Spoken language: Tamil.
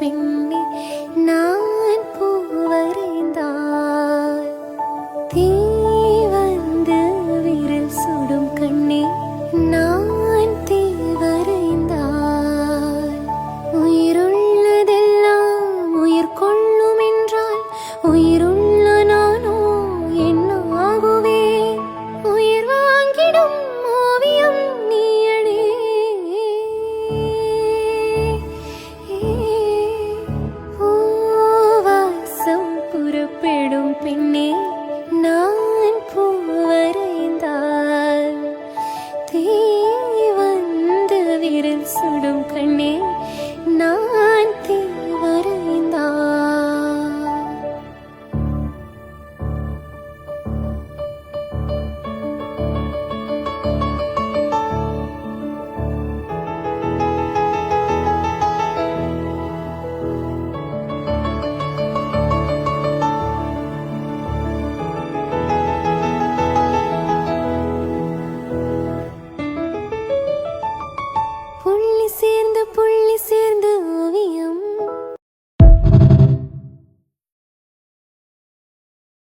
பெண்ணே நான் பூ வரைந்தால் தீ வந்து விரல் சுடும் கண்ணே நான் தீ வரைந்தால் உயிருள்ளதெல்லாம் உயிர் கொள்ளும் என்றால் உயிருள்ள நானோ என்ன ஆகுவேன் உயிர் வாங்கிடும் ஓவியம் நீயடே பூவாசம் புறப்படும் பெண்ணே நான் பூ வரைந்தால் தீ வந்து விரல் சுடும் கண்ணே